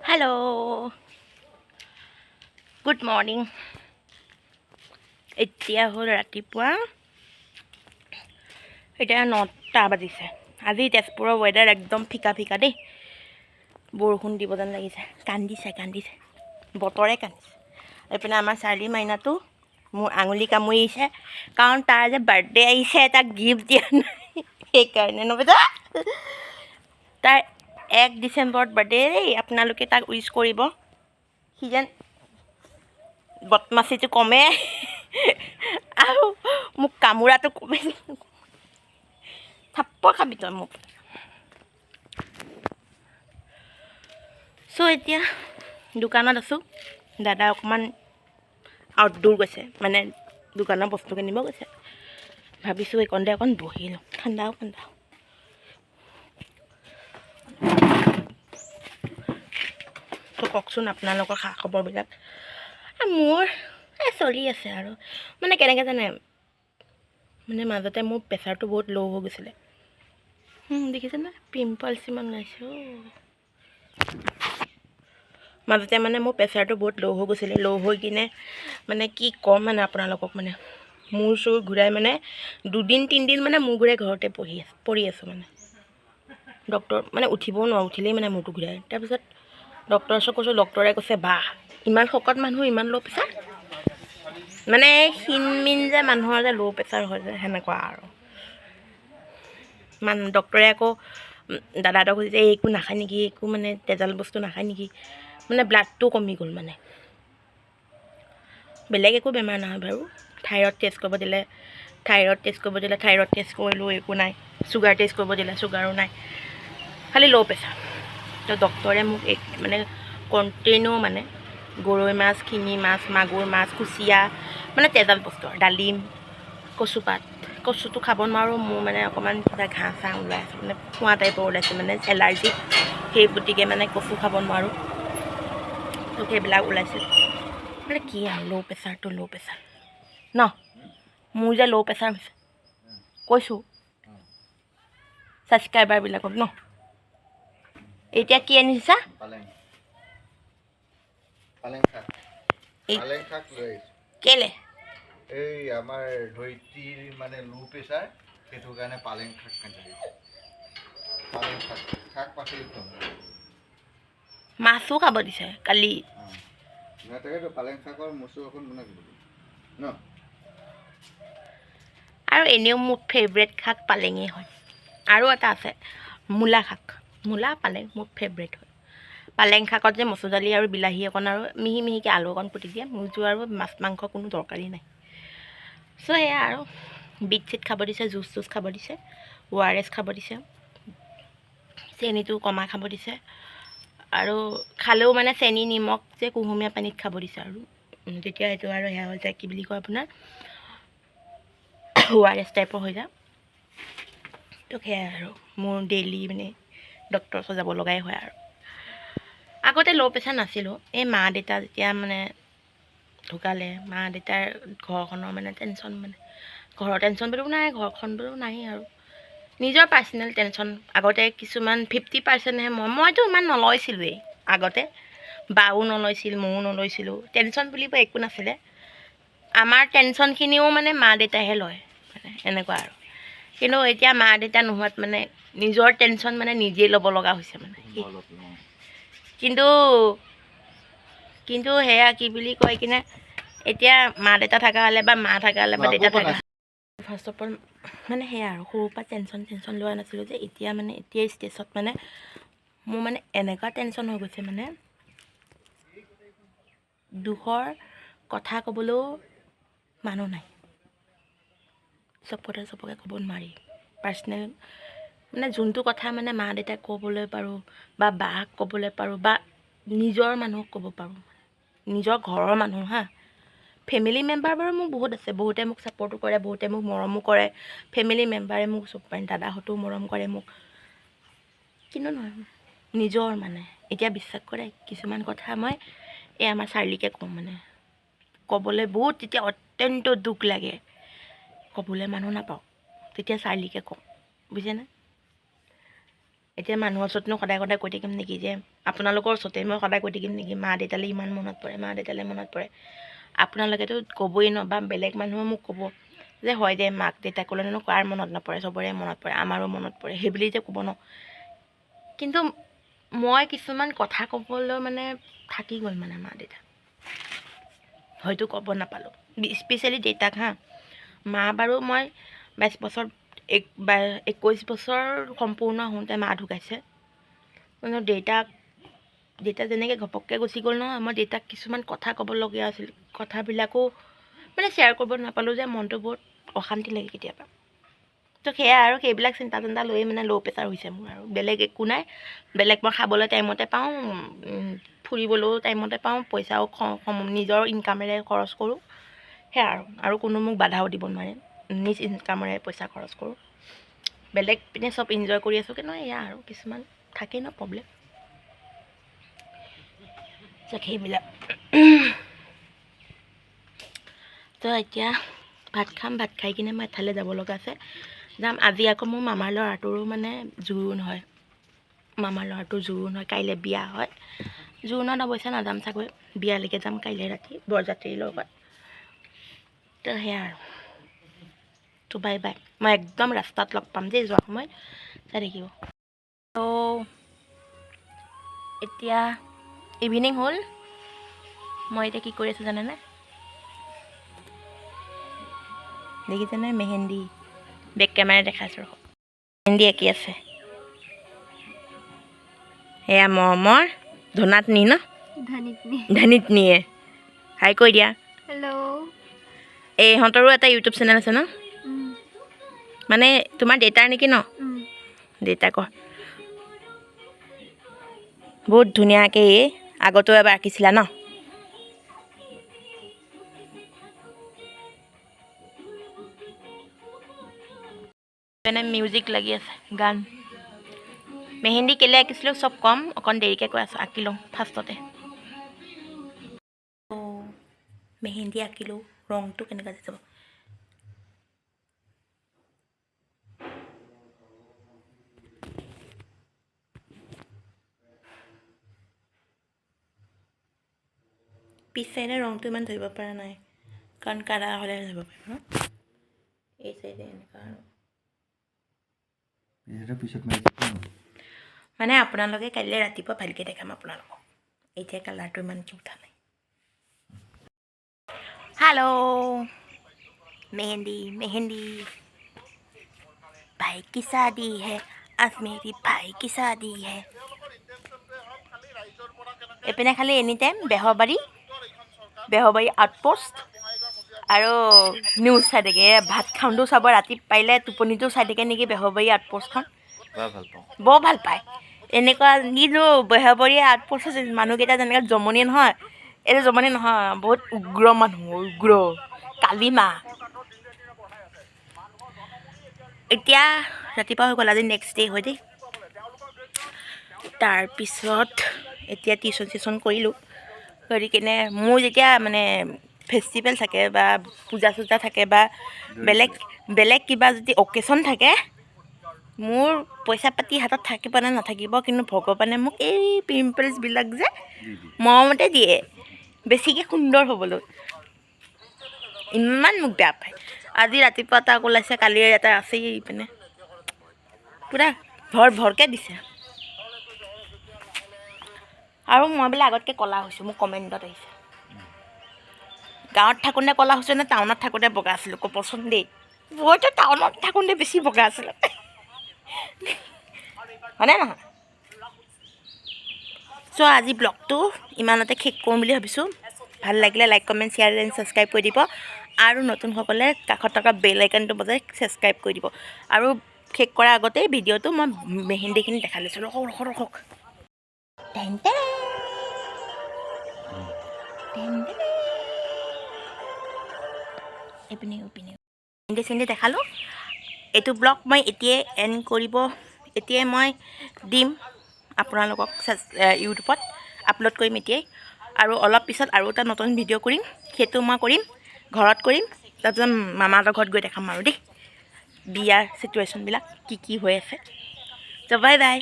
Hello good morning এতিয়া হ'ল ৰাতিপুৱা এতিয়া 9টা বাজিছে আজি তেজপুৰৰ ওয়েদাৰ একদম ফিকা ফিকা দেই বৰষুণ দিব যেন লাগিছে কান্দিছে বতৰে কান্দিছে এপিনে আমাৰ চাৰ্লি মাইনাটো মোৰ আঙুলি কামুৰিছে কাৰণ তাৰ যে বাৰ্থডে আহিছে এটা গিফ্ট দিয়া নাই সেইকাৰণে নবেদা তাৰ 1 ডিচেম্বৰত বাৰ্থডে দেই আপোনালোকে তাক উইশ কৰিব সি যেন বদমাছিটো কমে আৰু মোক কামুৰাটো কমে থাপ্পৰ খাবি তই মোক চ' এতিয়া দোকানত আছোঁ দাদা অকণমান আউটডোৰ গৈছে মানে দোকানৰ বস্তু কিনিব গৈছে ভাবিছোঁ এইকণতে অকণ বহি লওঁ ঠাণ্ডাও তো কওকচোন আপোনালোকৰ খা খবৰবিলাক মোৰ চলি আছে আৰু মানে কেনেকৈ জানে মানে মাজতে মোৰ প্ৰেছাৰটো বহুত ল' হৈ গৈছিলে দেখিছেনে পিম্পলছ ইমান ওলাইছে মাজতে মানে মোৰ প্ৰেছাৰটো বহুত ল' হৈ গৈছিলে ল' হৈ কিনে মানে কি ক'ম মানে আপোনালোকক মানে মূৰ চুৰ ঘূৰাই মানে 2-3 দিন মানে মূৰ ঘূৰাই ঘৰতে পৰি আছোঁ মানে ডক্টৰ মানে উঠিবও নোৱাৰোঁ উঠিলেই মানে মূৰটো ঘূৰাই তাৰপিছত ডক্টৰৰ ওচৰত কৈছোঁ ডক্টৰে কৈছে বাহ ইমান শকত মানুহ ইমান ল' প্ৰেছাৰ মানে ক্ষীণমিন যে মানুহৰ যে ল' প্ৰেছাৰ হয় যে সেনেকুৱা আৰু ডক্টৰে আকৌ দাদাহঁতক কৈছে যে একো নাখায় নেকি একো মানে তেজাল বস্তু নাখায় নেকি মানে ব্লাডটো কমি গ'ল মানে বেলেগ একো বেমাৰ নহয় বাৰু থাইৰয়ড টেষ্ট কৰিব দিলে থাইৰয়ড টেষ্ট কৰিলোঁ একো নাই চুগাৰ টেষ্ট কৰিব দিলে চুগাৰো নাই খালি ল' প্ৰেছাৰ তো ডক্টৰে মোক মানে কণ্টিনিউ মানে গৰৈ মাছ শিঙি মাছ মাগুৰ মাছ কুচিয়া মানে তেজাল বস্তু ডালিম কচুপাত কচুটো খাব নোৱাৰোঁ মোৰ মানে অকণমান কিবা ঘাঁহ চাহ ওলাই আছে মানে খোৱা টাইপৰ ওলাইছে মানে এলাৰ্জি সেই গতিকে মানে কচু খাব নোৱাৰোঁ তো সেইবিলাক ওলাইছে মানে কি আৰু ল' প্ৰেছাৰ ন মোৰ যে ল' প্ৰেছাৰ হৈছে কৈছোঁ ছাবস্ক্ৰাইবাৰবিলাকক ন এতিয়া কি আনিছা কেলে এই আমাৰ ধৰিত্ৰীৰ মানে ল' প্ৰেছাৰ সেইটো কাৰণে পালেং শাক কাটি পালেং শাক পাচলি মাছো খাব দিছে কালি তাকেতো পালেং শাকৰ মচুৰ অকণ বনাই দিব ন আৰু এনেও মোৰ ফেভৰেট শাক পালেঙেই হয় আৰু এটা আছে মূলা শাক মূলা পালেং মোৰ ফেভৰেট হয় পালেং শাকত যে মচুৰ দালি আৰু বিলাহী অকণ আৰু মিহি মিহিকৈ আলু অকণ পুতি দিয়ে মোৰযোৰ আৰু মাছ মাংস কোনো দৰকাৰী নাই চ' সেয়া আৰু বিট চিট খাব দিছে জুচ খাব দিছে ORS খাব দিছে চেনিটো কমা খাব দিছে আৰু খালেও মানে চেনি নিমখ যে কুহুমীয়া পানীত খাব দিছে আৰু তেতিয়া এইটো আৰু সেয়া হৈ যায় কি বুলি কয় আপোনাৰ ORS টাইপৰ হৈ যায় তো সেয়াই আৰু মোৰ ডেইলি মানে ডক্টৰৰ ওচৰত যাব লগাই হয় আৰু আগতে ল' প্ৰেছাৰ নাছিলোঁ এই মা দেউতা যেতিয়া মানে ঢুকালে মা দেউতাৰ ঘৰখনৰ মানে টেনশ্যন মানে ঘৰৰ টেনশ্যন বুলিও নাই ঘৰখন বুলিও নাই আৰু নিজৰ পাৰ্চনেল টেনশ্যন আগতে কিছুমান 50%হে মইতো ইমান নলৈছিলোঁৱেই আগতে বাও নলৈছিল ময়ো নলৈছিলোঁ টেনশ্যন বুলিব একো নাছিলে আমাৰ টেনশ্যনখিনিও মানে মা দেউতাইহে লয় মানে এনেকুৱা আৰু কিন্তু এতিয়া মা দেউতা নোহোৱাত মানে নিজৰ টেনশ্যন মানে নিজেই ল'ব লগা হৈছে মানে কিন্তু সেয়া কি বুলি কয় কিনে এতিয়া মা দেউতা থকা হ'লে বা মা থকা হ'লে বা দেউতা থকা ফাৰ্ষ্ট অফ অল মানে সেয়া আৰু সৰুৰ পৰা টেনশ্যন লোৱা নাছিলোঁ যে এতিয়া মানে এতিয়া ষ্টেজত মানে মোৰ মানে এনেকুৱা টেনশ্যন হৈ গৈছে মানে দুখৰ কথা ক'বলৈও মানুহ নাই চব কথা চবকে ক'ব নোৱাৰি পাৰ্চনেল মানে যোনটো কথা মানে মা দেউতাক ক'বলৈ পাৰোঁ বা বাক ক'বলৈ পাৰোঁ বা নিজৰ মানুহক ক'ব পাৰোঁ নিজৰ ঘৰৰ মানুহ হা ফেমিলি মেম্বাৰ বাৰু মোৰ বহুত আছে বহুতে মোক ছাপৰ্টো কৰে বহুতে মোক মৰমো কৰে ফেমিলি মেম্বাৰে মোক চব পাৰে দাদাহঁতেও মৰম কৰে মোক কিন্তু নহয় নিজৰ মানে এতিয়া বিশ্বাস কৰে কিছুমান কথা মই এই আমাৰ চাৰ্লিকে কওঁ মানে ক'বলৈ বহুত তেতিয়া অত্যন্ত দুখ লাগে ক'বলৈ মানুহ নাপাওঁ তেতিয়া চাৰ্লিকে কওঁ বুজিছেনে এতিয়া মানুহৰ ওচৰতনো সদায় সদায় কৈ থাকিম নেকি যে আপোনালোকৰ ওচৰতে মই সদায় কৈ থাকিম নেকি মা দেউতালৈ ইমান মনত পৰে মা দেউতালৈ মনত পৰে। আপোনালোকেতো ক'বই ন বা বেলেগ মানুহে মোক ক'ব যে হয় দে মাক দেউতাকলৈনো কাৰ মনত নপৰে, চবৰে মনত পৰে, আমাৰো মনত পৰে সেইবুলি যে ক'ব ন। কিন্তু মই কিছুমান কথা ক'বলৈ মানে থাকি গ'ল মানে মা দেউতা, হয়তো ক'ব নাপালোঁ, স্পেচিয়েলি দেউতাক হা। মা বাৰু মই 22 বছৰ 21 বছৰ সম্পূৰ্ণ হওঁতে মা ঢুকাইছে। কিন্তু দেউতা যেনেকৈ ঘপককৈ গুচি গ'ল নহয়, মই দেউতাক কিছুমান কথা ক'বলগীয়া আছিল, কথাবিলাকো মানে শ্বেয়াৰ কৰিব নাপালোঁ যে মনটো বহুত অশান্তি লাগে কেতিয়াবা। তো সেয়াই আৰু সেইবিলাক চিন্তা লৈয়ে মানে ল' প্ৰেছাৰ হৈছে মোৰ, আৰু বেলেগ একো নাই। বেলেগ মই খাবলৈ টাইমতে পাওঁ, ফুৰিবলৈও টাইমতে পাওঁ, পইচাও নিজৰ ইনকামেৰে খৰচ কৰোঁ, সেয়া আৰু কোনো মোক বাধাও দিব নোৱাৰে, নিজ ইনকামেৰে পইচা খৰচ কৰোঁ। বেলেগ পিনে চব এনজয় কৰি আছোঁ, কিন্তু এয়া আৰু কিছুমান থাকেই ন প্ৰব্লেম, সেইবিলাক। তো এতিয়া ভাত খাম, ভাত খাই কিনে মই এঠাইলৈ যাব লগা আছে, যাম। আজি আকৌ মোৰ মামাৰ ল'ৰাটোৰো মানে জোৰোণ হয়, মামাৰ ল'ৰাটোৰ জোৰোণ হয়, কাইলৈ বিয়া হয়। জোৰোণত অৱশ্যে নাযাম চাগৈ, বিয়ালৈকে যাম কাইলৈ ৰাতি বৰযাত্ৰীৰ লগত। তো সেয়া আৰু, তো বাই বাই। মই একদম ৰাস্তাত লগ পাম দেই যোৱা সময়ত, চাই থাকিব। তো এতিয়া ইভিনিং হ'ল, মই এতিয়া কি কৰি আছোঁ জানেনে? দেখিছেনে মেহেন্দি, বেক কেমেৰা দেখাইছোঁ, মেহেন্দি আঁকি আছে। এয়া মৰমৰ ধনাত নি ন, ধনিত নিয়ে। হাই কৈ দিয়া। হেল্ল'। এই ইহঁতৰো এটা ইউটিউব চেনেল আছে ন, মানে তোমাৰ দেউতাৰ নেকি ন? দেউতাক বহুত ধুনীয়াকৈ আগতো এবাৰ আঁকিছিলা ন? মানে মিউজিক লাগি আছে, গান। মেহেন্দি কেলৈ আঁকিছিলোঁ চব কম, অকণ দেৰিকৈ কৈ আছোঁ, আঁকি লওঁ ফাৰ্ষ্টতে। মেহেন্দি আঁকিলোঁ, ৰংটো কেনেকুৱা যাব। পিছ চাইডে ৰংটো ইমান ধৰিব পৰা নাই, কাৰণ কালাৰ হ'লে ধৰিব পাৰিম ন। এই চাইডে এনেকুৱা আৰু মানে আপোনালোকে কাইলৈ ৰাতিপুৱা ভালকৈ দেখাম আপোনালোকক, এতিয়া কালাৰটো ইমান উঠা নাই। हेलो मेहंदी मेहंदी भाई की शादी है, आज मेरी भाई की शादी है। এইপিনে খালি এনি টাইম বেহৰবাৰী আউটপোষ্ট আৰু নিউজ চাই থাকে। ভাত খাওঁতেও চাব, ৰাতি পাৰিলে টোপনিটো চাই থাকে নেকি বেহৰবাৰী আউটপোষ্টখন, বৰ ভাল পায়। এনেকুৱা কিন্তু বেহৰবাৰী আউটপোষ্টত মানুহকেইটা যেনেকৈ জমনি নহয়, এইটো জমনি নহয়, বহুত উগ্ৰ মানুহ, উগ্ৰ কালিমা। এতিয়া ৰাতিপুৱা হৈ গ'ল, আজি নেক্সট ডে হয় দেই। তাৰপিছত এতিয়া টিউশ্যন চিউশ্যন কৰিলোঁ, কৰি কিনে মোৰ যেতিয়া মানে ফেষ্টিভেল থাকে বা পূজা চূজা থাকে বা বেলেগ কিবা যদি অকেশ্যন থাকে, মোৰ পইচা পাতি হাতত থাকিব নে নাথাকিব, কিন্তু ভগৱানে মোক এই পিম্পলছবিলাক যে মৰমতে দিয়ে, বেছিকৈ সুন্দৰ হ'বলৈ। ইমান মোক বেয়া পায়। আজি ৰাতিপুৱা এটা ওলাইছে, কালি এটা আছেই, পিনে পূৰা ভৰকৈ দিছে। আৰু মই বোলে আগতকৈ ক'লা হৈছোঁ, মোক কমেণ্টত আহিছে। গাঁৱত থাকোঁতে ক'লা হৈছোঁ নে টাউনত থাকোঁতে বগা আছিলোঁ, ক'বচোন দেই। মইতো টাউনত থাকোঁতে বেছি বগা আছিলোঁ, হয়নে নহয়? চ' আজি ব্লগটো ইমানতে শেষ কৰোঁ বুলি ভাবিছোঁ। ভাল লাগিলে like comment share and subscribe কৰি দিব, আৰু নতুনসকলে কাষত থকা বেল আইকনটো বজাই ছাবস্ক্ৰাইব কৰি দিব। আৰু শেষ কৰাৰ আগতে ভিডিঅ'টো মই মেহেন্দিখিনি দেখাই লৈছোঁ, ৰখক। মেহেন্দি চেহেন্দি দেখালোঁ। এইটো ব্লগ মই এতিয়াই মই দিম আপোনালোকক ইউটিউবত আপলোড কৰিম এতিয়াই, আৰু অলপ পিছত আৰু এটা নতুন ভিডিঅ' কৰিম, সেইটো মই কৰিম ঘৰত কৰিম, তাৰপিছত মামাহঁতৰ ঘৰত গৈ দেখাম আৰু দেই বিয়াৰ চিটুৱেশ্যনবিলাক কি হৈ আছে। ত' বাই বাই।